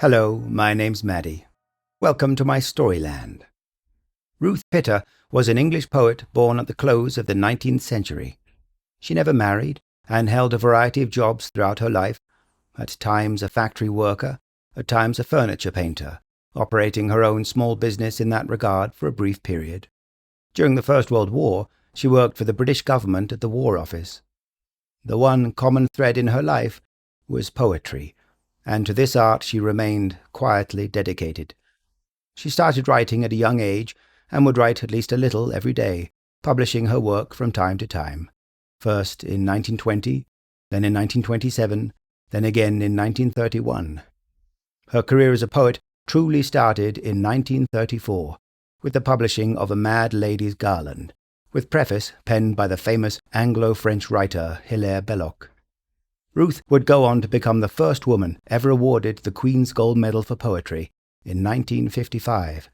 Hello, my name's Mattie. Welcome to my Storyland. Ruth Pitter was an English poet born at the close of the 19th century. She never married and held a variety of jobs throughout her life, at times a factory worker, at times a furniture painter, operating her own small business in that regard for a brief period. During the First World War, she worked for the British government at the War Office. The one common thread in her life was poetry, and to this art she remained quietly dedicated. She started writing at a young age and would write at least a little every day, publishing her work from time to time, first in 1920, then in 1927, then again in 1931. Her career as a poet truly started in 1934, with the publishing of A Mad Lady's Garland, with preface penned by the famous Anglo-French writer Hilaire Belloc. Ruth would go on to become the first woman ever awarded the Queen's Gold Medal for Poetry in 1955,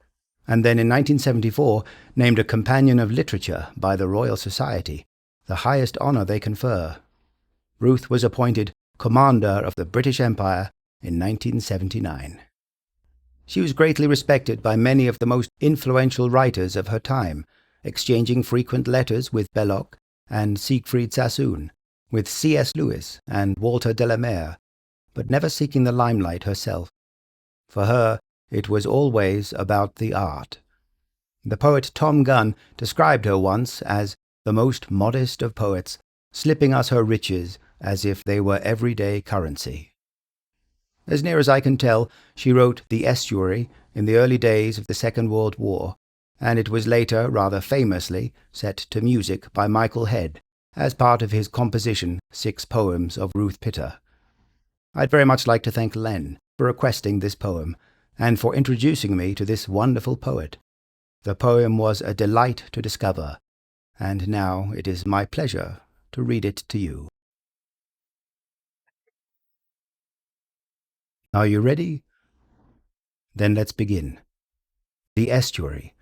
and then in 1974 named a Companion of Literature by the Royal Society, the highest honour they confer. Ruth was appointed Commander of the British Empire in 1979. She was greatly respected by many of the most influential writers of her time, exchanging frequent letters with Belloc and Siegfried Sassoon, with C.S. Lewis and Walter de la Mare, but never seeking the limelight herself. For her, it was always about the art. The poet Tom Gunn described her once as the most modest of poets, slipping us her riches as if they were everyday currency. As near as I can tell, she wrote The Estuary in the early days of the Second World War, and it was later, rather famously, set to music by Michael Head, as part of his composition 6 Poems of Ruth Pitter. I'd very much like to thank Len for requesting this poem, and for introducing me to this wonderful poet. The poem was a delight to discover, and now it is my pleasure to read it to you. Are you ready? Then let's begin. The Estuary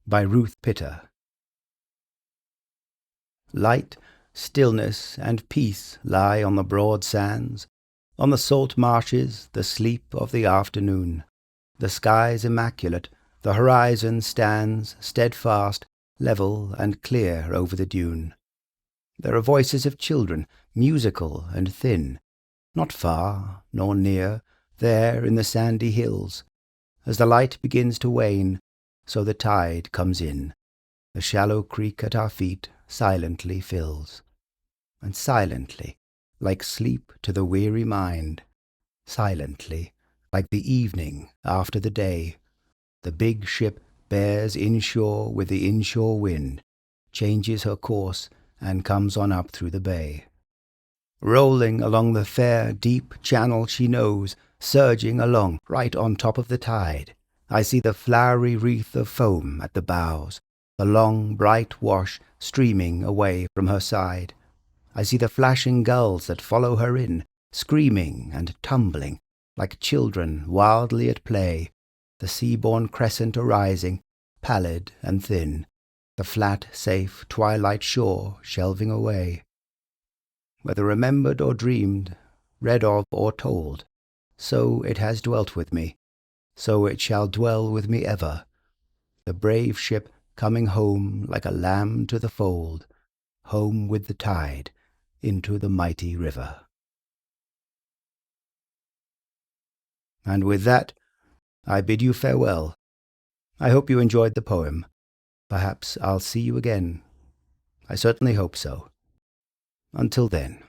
by Ruth Pitter. Light, stillness, and peace lie on the broad sands, on the salt-marshes, the sleep of the afternoon. The sky's immaculate, the horizon stands steadfast, level and clear over the dune. There are voices of children, musical and thin, not far nor near, there in the sandy hills. As the light begins to wane, so the tide comes in. The shallow creek at our feet silently fills. And silently, like sleep to the weary mind, silently, like the evening after the day, the big ship bears inshore with the inshore wind, changes her course and comes on up through the bay. Rolling along the fair, deep channel she knows, surging along right on top of the tide, I see the flowery wreath of foam at the bows, the long, bright wash streaming away from her side. I see the flashing gulls that follow her in, screaming and tumbling, like children wildly at play, the sea-born crescent arising, pallid and thin, the flat, safe, twilight shore shelving away. Whether remembered or dreamed, read of or told, so it has dwelt with me, so it shall dwell with me ever, the brave ship coming home like a lamb to the fold, home with the tide, into the mighty river. And with that, I bid you farewell. I hope you enjoyed the poem. Perhaps I'll see you again. I certainly hope so. Until then.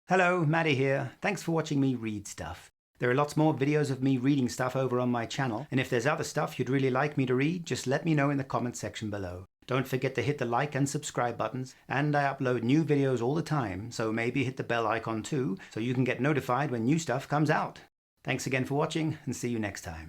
Hello, Mattie here. Thanks for watching me read stuff. There are lots more videos of me reading stuff over on my channel, and if there's other stuff you'd really like me to read, just let me know in the comment section below. Don't forget to hit the like and subscribe buttons, and I upload new videos all the time, so maybe hit the bell icon too, so you can get notified when new stuff comes out. Thanks again for watching, and see you next time.